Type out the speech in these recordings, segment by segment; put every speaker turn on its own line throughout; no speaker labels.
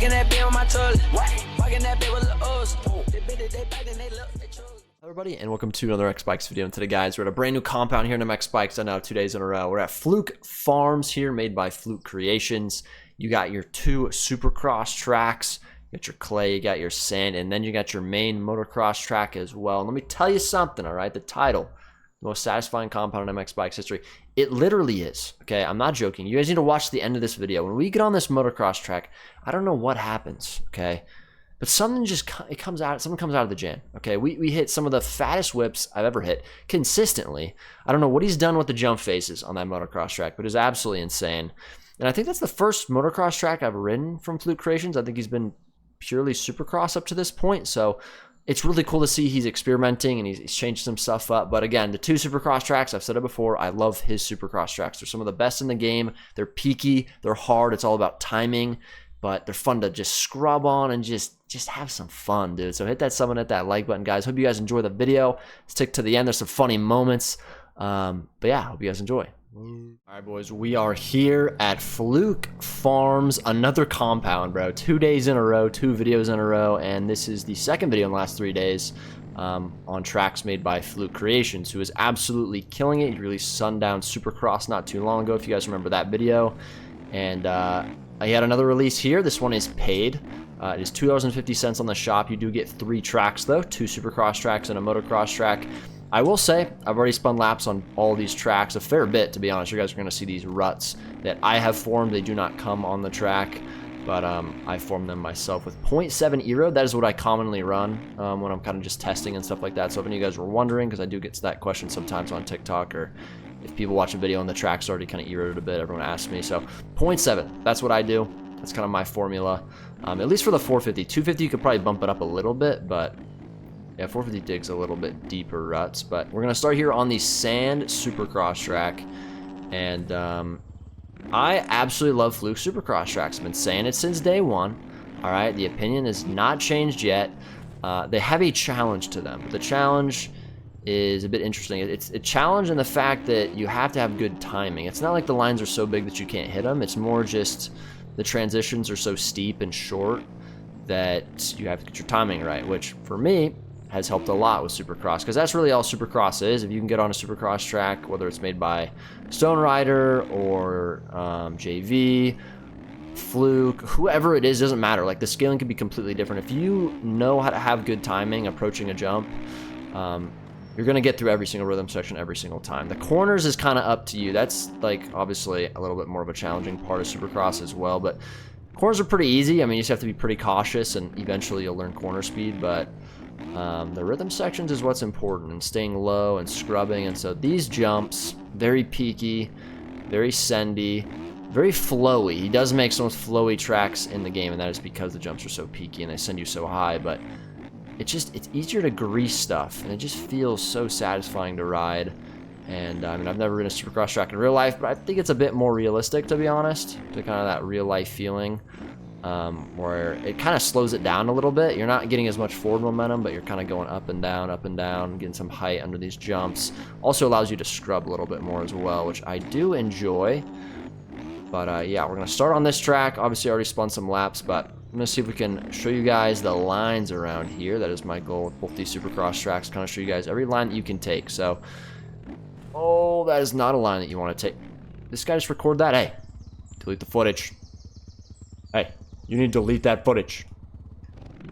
Walking that bit on my toilet. Walking that bit with the O's. They bit it, they back, and they look, they chose.
Hello everybody, and welcome to another X Bikes video. And today, guys, we're at a brand new compound here in MX Bikes. I know 2 days in a row. We're at Fluke Farms here, made by Fluke Creations. You got your two Supercross tracks. You got your clay, you got your sand, and then you got your main motocross track as well. And let me tell you something, all right? The title, the most satisfying compound in MX Bikes history. It literally is, okay? I'm not joking. You guys need to watch the end of this video. When we get on this motocross track, I don't know what happens, okay? But something just, something comes out of the jam, okay? We hit some of the fattest whips I've ever hit consistently. I don't know what he's done with the jump faces on that motocross track, but it's absolutely insane. And I think that's the first motocross track I've ridden from Fluke Creations. I think he's been purely Supercross up to this point, so it's really cool to see he's experimenting and he's changed some stuff up. But again, the two Supercross tracks, I've said it before, I love his Supercross tracks. They're some of the best in the game. They're peaky, they're hard, it's all about timing, but they're fun to just scrub on and just have some fun, dude. So hit that sub and hit that like button, guys. Hope you guys enjoy the video. Stick to the end, there's some funny moments. But yeah, hope you guys enjoy. All right, boys, we are here at Fluke Farms, another compound, bro. 2 days in a row, 2 videos in a row, and this is the second video in the last 3 days on tracks made by Fluke Creations, who is absolutely killing it. He released Sundown Supercross not too long ago, if you guys remember that video. And he had another release here. This one is paid. It is $2.50 on the shop. You do get 3 tracks, though, 2 Supercross tracks and a motocross track. I will say, I've already spun laps on all these tracks a fair bit, to be honest. You guys are going to see these ruts that I have formed. They do not come on the track, but I formed them myself with 0.7 Eero. That is what I commonly run when I'm kind of just testing and stuff like that. So if any of you guys were wondering, because I do get to that question sometimes on TikTok, or if people watch a video and the track's already kind of Eeroed a bit, everyone asks me. So 0.7, that's what I do. That's kind of my formula, at least for the 450. 250, you could probably bump it up a little bit, but yeah, 450 digs a little bit deeper ruts. But we're going to start here on the Sand Supercross track. And I absolutely love Fluke Supercross tracks. I've been saying it since day one. All right, the opinion has not changed yet. They have a challenge to them. But the challenge is a bit interesting. It's a challenge in the fact that you have to have good timing. It's not like the lines are so big that you can't hit them. It's more just the transitions are so steep and short that you have to get your timing right, which for me has helped a lot with Supercross, because that's really all Supercross is. If you can get on a Supercross track, whether it's made by Stone Rider or JV, Fluke, whoever it is, doesn't matter. Like, the scaling can be completely different. If you know how to have good timing approaching a jump, you're going to get through every single rhythm section every single time. The corners is kind of up to you. That's, like, obviously a little bit more of a challenging part of Supercross as well, but corners are pretty easy. I mean, you just have to be pretty cautious, and eventually you'll learn corner speed, but the rhythm sections is what's important, and staying low and scrubbing. And so these jumps, very peaky, very sendy, very flowy. He does make some flowy tracks in the game, and that is because the jumps are so peaky and they send you so high. But it's easier to grease stuff, and it just feels so satisfying to ride. And I mean, I've never ridden a Supercross track in real life, but I think it's a bit more realistic, to be honest, to kind of that real life feeling. Where it kind of slows it down a little bit. You're not getting as much forward momentum, but you're kind of going up and down, getting some height under these jumps. Also allows you to scrub a little bit more as well, which I do enjoy. But yeah, we're going to start on this track. Obviously, I already spun some laps, but I'm going to see if we can show you guys the lines around here. That is my goal with both these Supercross tracks, kind of show you guys every line that you can take. So, oh, that is not a line that you want to take. This guy just recorded that. Hey, delete the footage. Hey. You need to delete that footage.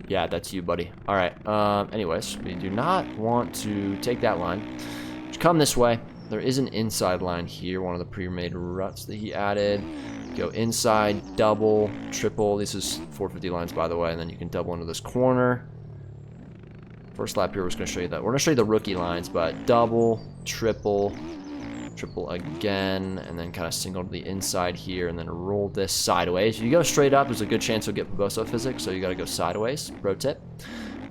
Yeah, that's you, buddy. All right. Anyways, we do not want to take that line. Just come this way. There is an inside line here, one of the pre-made ruts that he added. Go inside, double, triple. This is 450 lines, by the way, and then you can double into this corner. First lap here, we're just going to show you that. We're going to show you the rookie lines, but double, triple again, and then kind of single to the inside here, and then roll this sideways. If you go straight up, there's a good chance you'll get Puboso physics, so you got to go sideways. Pro tip.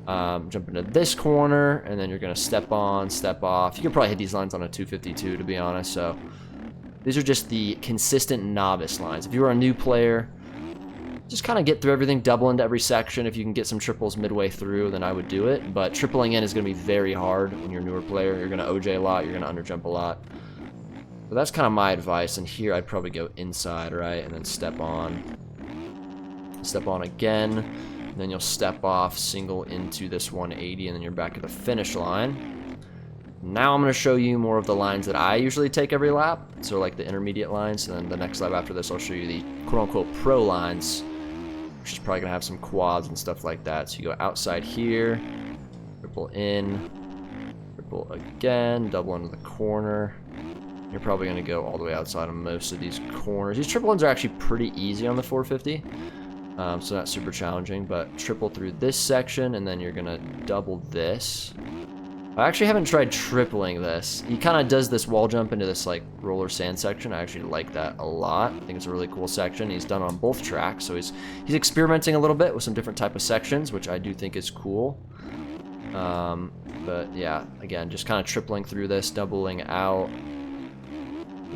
Jump into this corner, and then you're going to step on, step off. You can probably hit these lines on a 252, to be honest. So these are just the consistent novice lines. If you are a new player, just kind of get through everything, double into every section. If you can get some triples midway through, then I would do it. But tripling in is going to be very hard when you're a newer player. You're going to OJ a lot. You're going to underjump a lot. So that's kind of my advice. And here I'd probably go inside, right? And then step on, step on again, and then you'll step off, single into this 180, and then you're back at the finish line. Now I'm going to show you more of the lines that I usually take every lap, so like the intermediate lines, and then the next lap after this I'll show you the quote-unquote pro lines, which is probably going to have some quads and stuff like that. So you go outside here, triple in, triple again, double into the corner. You're probably going to go all the way outside on most of these corners. These triple ins are actually pretty easy on the 450, so not super challenging, but triple through this section, and then you're going to double this. I actually haven't tried tripling this. He kind of does this wall jump into this like roller sand section. I actually like that a lot. I think it's a really cool section. He's done on both tracks, so he's experimenting a little bit with some different type of sections, which I do think is cool. But yeah, again, just kind of tripling through this, doubling out.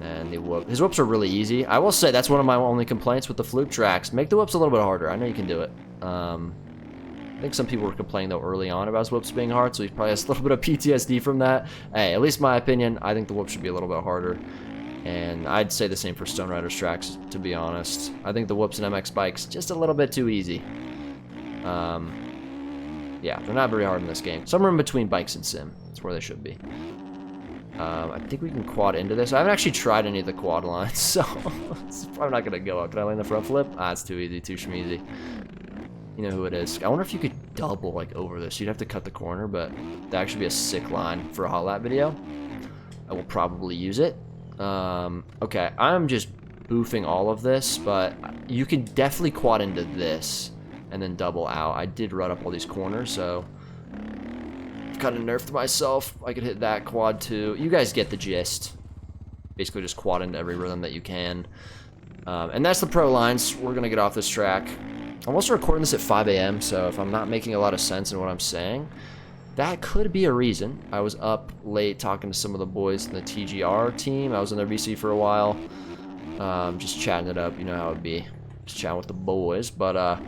And the whoop. His whoops are really easy. I will say that's one of my only complaints with the Fluke tracks. Make the whoops a little bit harder. I know you can do it. I think some people were complaining though early on about his whoops being hard, so he probably has a little bit of PTSD from that. Hey, at least my opinion, I think the whoop should be a little bit harder. And I'd say the same for Stone Riders tracks, to be honest. I think the whoops in MX bikes just a little bit too easy. Yeah, they're not very hard in this game. Somewhere in between bikes and sim. That's where they should be. I think we can quad into this. I haven't actually tried any of the quad lines, so it's probably not going to go up. Can I land the front flip? Ah, it's too easy, too schmeezy. You know who it is. I wonder if you could double like over this. You'd have to cut the corner, but that'd actually be a sick line for a hot lap video. I will probably use it. Okay, I'm just boofing all of this, but you can definitely quad into this and then double out. I did run up all these corners, so I've kind of nerfed myself. I could hit that quad too. You guys get the gist. Basically just quad into every rhythm that you can. And that's the pro lines. We're going to get off this track. I'm also recording this at 5 a.m., so if I'm not making a lot of sense in what I'm saying, that could be a reason. I was up late talking to some of the boys in the TGR team. I was in their VC for a while, just chatting it up. You know how it'd be, just chatting with the boys. But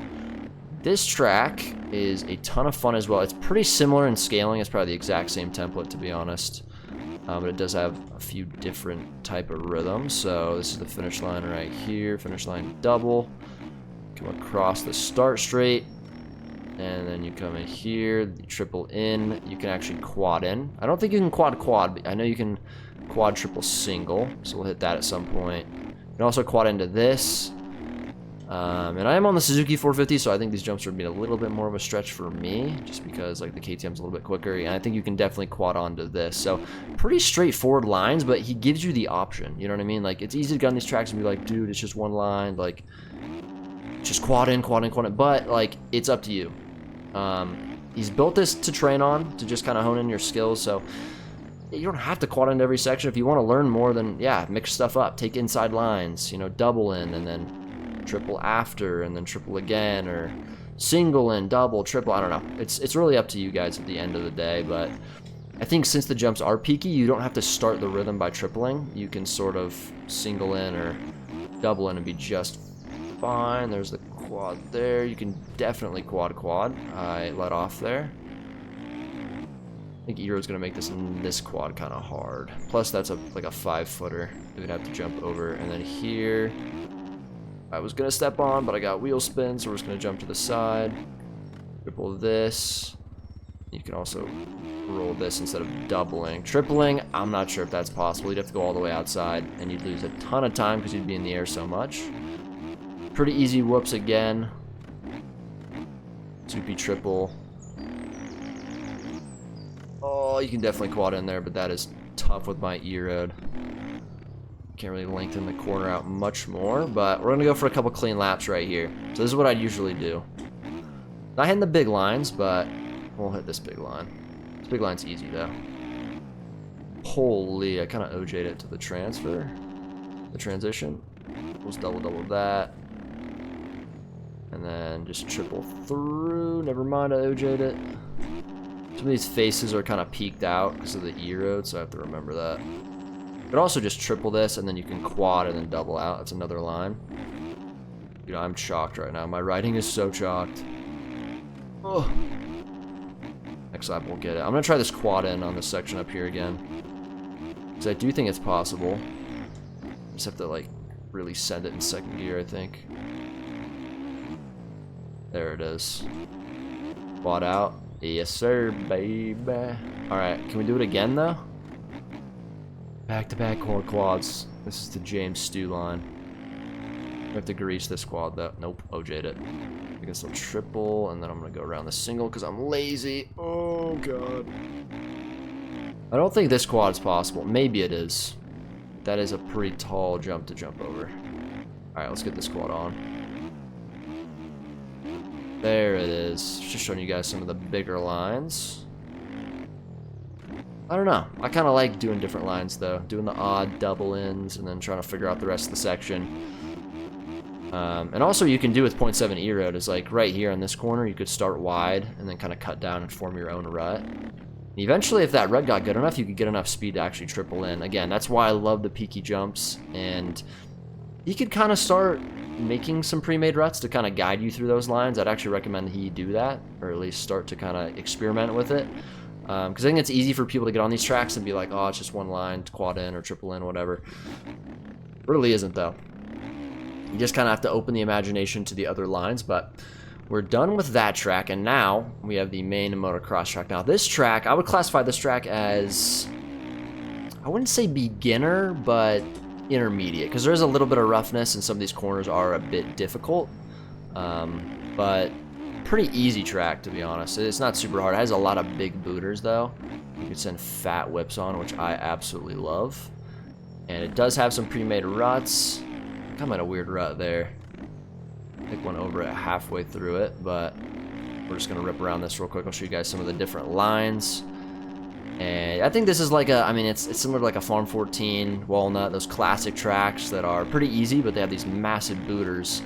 this track is a ton of fun as well. It's pretty similar in scaling. It's probably the exact same template, to be honest. But it does have a few different type of rhythms. So this is the finish line right here. Finish line double. Come across the start straight, and then you come in here, you triple in. You can actually quad in. I don't think you can quad, but I know you can quad triple single, so we'll hit that at some point. You can also quad into this. And I am on the Suzuki 450, so I think these jumps are being a little bit more of a stretch for me, just because like the KTM's a little bit quicker, and I think you can definitely quad onto this. So pretty straightforward lines, but he gives you the option, you know what I mean? Like, it's easy to get on these tracks and be like, dude, it's just one line, like, just quad in, quad in, quad in, but like, it's up to you. He's built this to train on, to just kind of hone in your skills, so you don't have to quad into every section. If you want to learn more, then yeah, mix stuff up, take inside lines, you know, double in, and then triple after, and then triple again, or single in, double, triple, I don't know. It's really up to you guys at the end of the day, but I think since the jumps are peaky, you don't have to start the rhythm by tripling. You can sort of single in or double in and be just fine. There's the quad there. You can definitely quad. I let off there. I think Ero's gonna make this quad kind of hard. Plus that's like a 5-footer. You would have to jump over, and then here I was gonna step on, but I got wheel spin, so we're just gonna jump to the side. Triple this. You can also roll this instead of doubling. Tripling, I'm not sure if that's possible. You'd have to go all the way outside, and you'd lose a ton of time because you'd be in the air so much. Pretty easy whoops again. 2P triple. Oh, you can definitely quad in there, but that is tough with my E-road. Can't really lengthen the corner out much more, but we're gonna go for a couple clean laps right here. So this is what I'd usually do. Not hitting the big lines, but we'll hit this big line. This big line's easy though. Holy, I kind of OJ'd it to the transfer. The transition. Let's double that. And then just triple through. Never mind, I OJ'd it. Some of these faces are kind of peaked out because of the E-road, so I have to remember that. But also just triple this, and then you can quad and then double out. That's another line. Dude, I'm chalked right now. My writing is so chalked. Oh. Next lap we'll get it. I'm going to try this quad in on this section up here again. Because I do think it's possible. Just have to, like, really send it in second gear, I think. There it is. Quad out. Yes, sir, baby. Alright, can we do it again, though? Back-to-back corner quads. This is the James Stew line. We have to grease this quad, though. Nope, OJ'd it. I guess I'll triple, and then I'm going to go around the single because I'm lazy. Oh, God. I don't think this quad is possible. Maybe it is. That is a pretty tall jump to jump over. Alright, let's get this quad on. There it is. Just showing you guys some of the bigger lines. I don't know. I kind of like doing different lines, though. Doing the odd double ins and then trying to figure out the rest of the section. And also you can do with 0.7 E-road is like right here in this corner, you could start wide and then kind of cut down and form your own rut. And eventually, if that rut got good enough, you could get enough speed to actually triple in. Again, that's why I love the peaky jumps, and you could kind of start making some pre-made ruts to kind of guide you through those lines. I'd actually recommend that he do that, or at least start to kind of experiment with it. Because I think it's easy for people to get on these tracks and be like, oh, it's just one line, quad in or triple in, whatever. It really isn't, though. You just kind of have to open the imagination to the other lines, but we're done with that track, and now we have the main motocross track. Now, this track, I would classify this track as, I wouldn't say beginner, but intermediate, because there's a little bit of roughness, and some of these corners are a bit difficult, but pretty easy track, to be honest. It's not super hard. It has a lot of big booters, though. You can send fat whips on, which I absolutely love, and it does have some pre-made ruts. I'm at a weird rut there. I think went over it halfway through it, but we're just gonna rip around this real quick. I'll show you guys some of the different lines. And I think this is like a, I mean, it's similar to like a Farm 14, Walnut, those classic tracks that are pretty easy, but they have these massive booters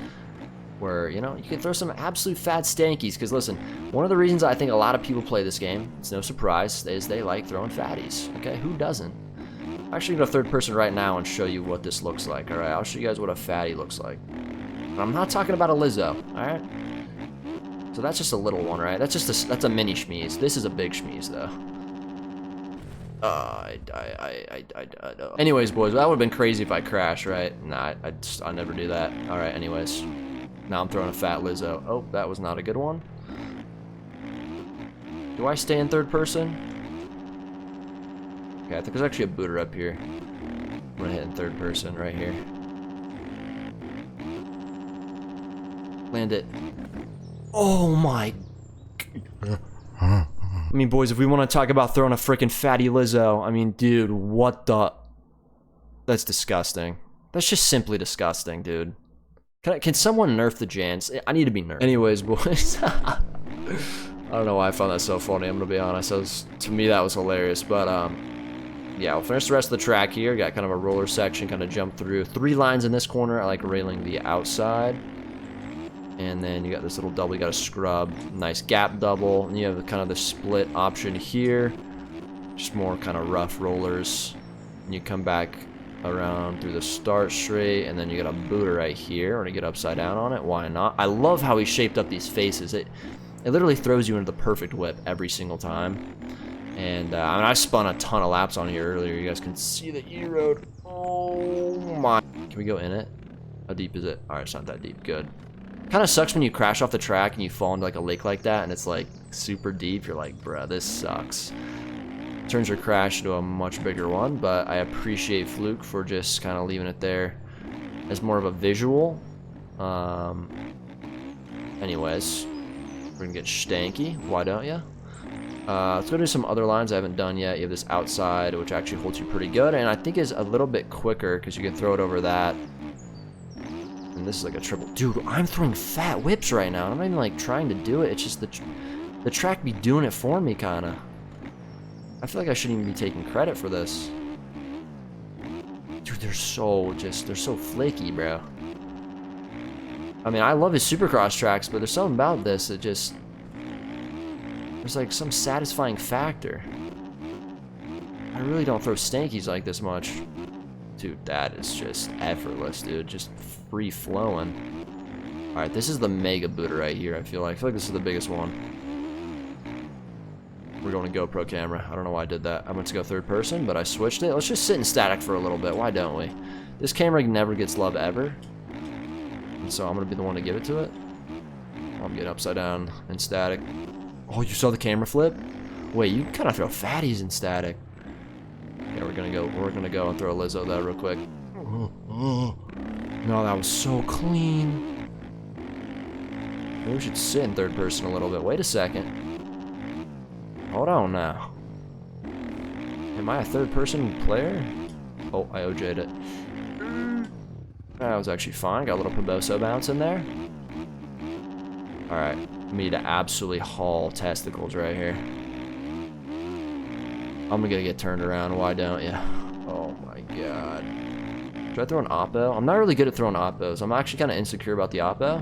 where, you know, you can throw some absolute fat stankies. Because listen, one of the reasons I think a lot of people play this game, it's no surprise, is they like throwing fatties. Okay, who doesn't? I'm actually gonna go third person right now and show you what this looks like. All right, I'll show you guys what a fatty looks like. And I'm not talking about a Lizzo. All right. So that's just a little one, right? That's just that's a mini schmeeze. This is a big schmeeze, though. Anyways, boys, that would have been crazy if I crashed, right? Nah, I'll never do that. All right. Anyways, now I'm throwing a fat Lizzo. Oh, that was not a good one. Do I stay in third person? Okay, I think there's actually a booter up here. I'm gonna hit in third person right here. Land it. Oh my. I mean, boys, if we want to talk about throwing a freaking fatty Lizzo, I mean, dude, what the? That's disgusting. That's just simply disgusting, dude. Can someone nerf the Jans? I need to be nerfed. Anyways, boys. I don't know why I found that so funny, I'm gonna be honest. To me, that was hilarious, but, yeah, we'll finish the rest of the track here. Got kind of a roller section, kind of jump through. 3 lines in this corner. I like railing the outside. And then you got this little double. You got a scrub. Nice gap double. And you have kind of the split option here. Just more kind of rough rollers. And you come back around through the start straight. And then you got a booter right here. Or to get upside down on it. Why not? I love how he shaped up these faces. It literally throws you into the perfect whip every single time. And I mean, I spun a ton of laps on here earlier. You guys can see the E-road. Oh my. Can we go in it? How deep is it? Alright, it's not that deep. Good. Kind of sucks when you crash off the track and you fall into like a lake like that and it's like super deep. You're like, bruh, this sucks. Turns your crash into a much bigger one, but I appreciate Fluke for just kind of leaving it there as more of a visual. Anyways, we're gonna get stanky. Why don't ya? Let's go do some other lines I haven't done yet. You have this outside, which actually holds you pretty good, and I think is a little bit quicker because you can throw it over that. And this is like a triple. Dude, I'm throwing fat whips right now. I'm not even like trying to do it. It's just the track be doing it for me, kind of. I feel like I shouldn't even be taking credit for this. Dude, they're so flaky, bro. I mean, I love his Supercross tracks, but there's something about this that just... There's like some satisfying factor. I really don't throw stankies like this much. Dude, that is just effortless, dude. Just free-flowing. Alright, this is the mega booter right here, I feel like. This is the biggest one. We're going to GoPro camera. I don't know why I did that. I went to go third person, but I switched it. Let's just sit in static for a little bit. Why don't we? This camera never gets love ever. And so I'm going to be the one to give it to it. I'm getting upside down in static. Oh, you saw the camera flip? Wait, you kind of throw fatties in static. Yeah, we're gonna go and throw a Lizzo though real quick. No, that was so clean. Maybe we should sit in third person a little bit. Wait a second. Hold on now. Am I a third person player? Oh, I OJ'd it. That was actually fine. Got a little Proboso bounce in there. Alright. We need to absolutely haul testicles right here. I'm gonna get turned around. Why don't you? Oh my god. Should I throw an oppo? I'm not really good at throwing oppos. I'm actually kind of insecure about the oppo.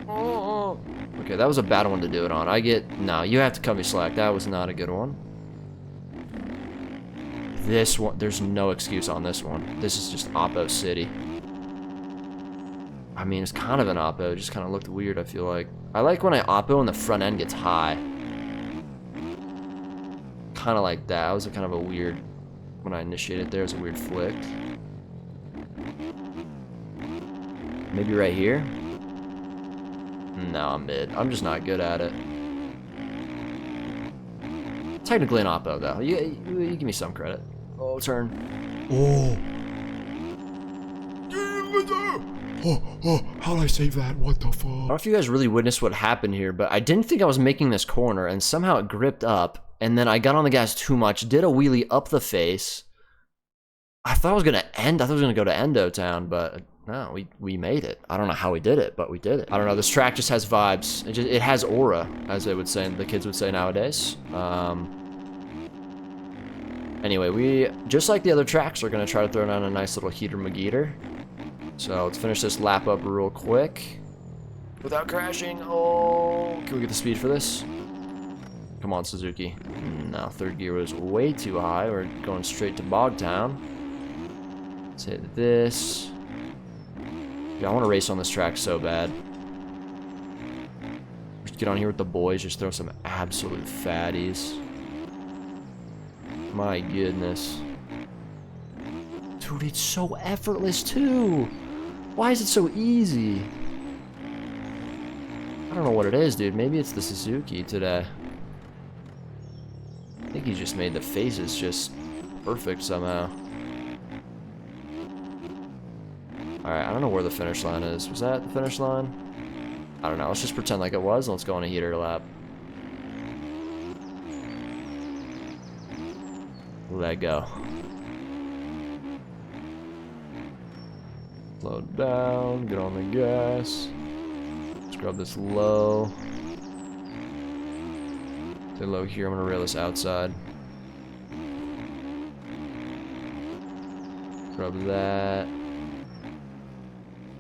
Oh. Okay, that was a bad one to do it on. No, you have to cut me slack. That was not a good one. This one, there's no excuse on this one. This is just oppo city. I mean, it's kind of an oppo. It just kind of looked weird, I feel like. I like when I oppo and the front end gets high. Kind of like that. That was kind of a weird, when I initiated there, it was a weird flick. Maybe right here? No, I'm mid. I'm just not good at it. Technically an oppo, though. You give me some credit. Oh, turn. Oh. Oh, how did I save that? What the fuck? I don't know if you guys really witnessed what happened here, but I didn't think I was making this corner, and somehow it gripped up, and then I got on the gas too much, did a wheelie up the face. I thought I was gonna end. I thought I was gonna go to Endo Town, but no, we made it. I don't know how we did it, but we did it. I don't know. This track just has vibes. It has aura, as they would say, the kids would say nowadays. Anyway, we, just like the other tracks, are gonna try to throw down a nice little heater McGeeter. So let's finish this lap up real quick without crashing. Oh, can we get the speed for this? Come on, Suzuki. No, third gear was way too high. We're going straight to Bogtown. Let's hit this. Yeah, I want to race on this track so bad. Just get on here with the boys. Just throw some absolute fatties. My goodness. Dude, it's so effortless too. Why is it so easy? I don't know what it is, dude. Maybe it's the Suzuki today. I think he just made the faces just perfect somehow. Alright, I don't know where the finish line is. Was that the finish line? I don't know. Let's just pretend like it was, and let's go on a heater lap. Let go. Slow down, get on the gas. Scrub this low. Stay low here, I'm gonna rail this outside. Scrub that.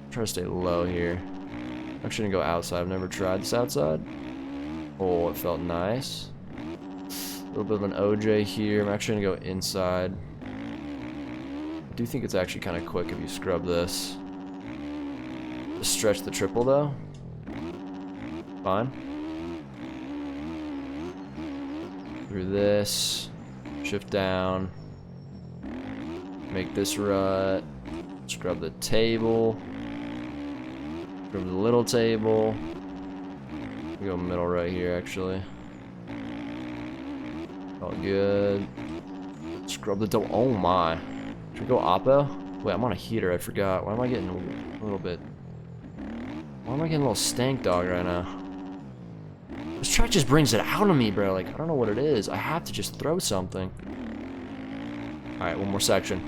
Try to stay low here. I'm actually gonna go outside. I've never tried this outside. Oh, it felt nice. A little bit of an OJ here. I'm actually gonna go inside. I do think it's actually kind of quick if you scrub this. Just stretch the triple though. Fine. Through this. Shift down. Make this rut. Scrub the table. Scrub the little table. Go middle right here actually. All good. Scrub the door. Oh my. Should we go oppo? Wait, I'm on a heater. I forgot. Why am I getting a little bit... Why am I getting a little stank dog right now? This track just brings it out of me, bro. Like, I don't know what it is. I have to just throw something. Alright, one more section.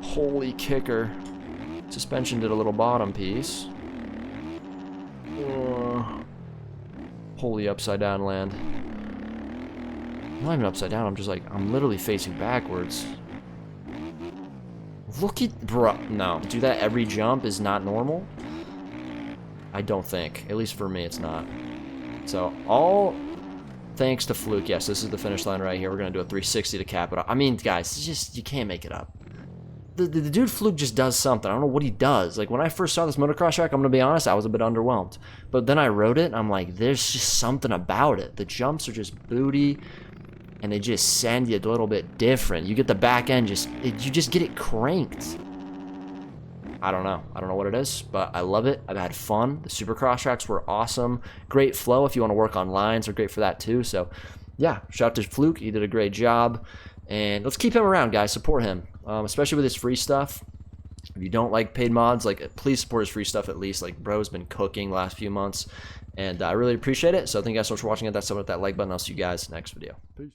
Holy kicker. Suspension did a little bottom piece. Holy upside down land. I'm not even upside down. I'm just like, I'm literally facing backwards. Look at, bro. No, do that every jump is not normal. I don't think. At least for me, it's not. So, all thanks to Fluke. Yes, this is the finish line right here. We're going to do a 360 to cap it off. I mean, guys, it's just, you can't make it up. The dude Fluke just does something. I don't know what he does. Like, when I first saw this motocross track, I'm going to be honest, I was a bit underwhelmed. But then I rode it, and I'm like, there's just something about it. The jumps are just booty, and they just send you a little bit different. You get the back end, you just get it cranked. I don't know. I don't know what it is, but I love it. I've had fun. The Supercross tracks were awesome. Great flow if you want to work on lines. They're great for that too. So, yeah, shout out to Fluke. He did a great job. And let's keep him around, guys. Support him, especially with his free stuff. If you don't like paid mods, like, please support his free stuff at least. Like, bro's been cooking the last few months, and I really appreciate it. So thank you guys so much for watching. Hit that sub, hit that like button. I'll see you guys next video. Peace.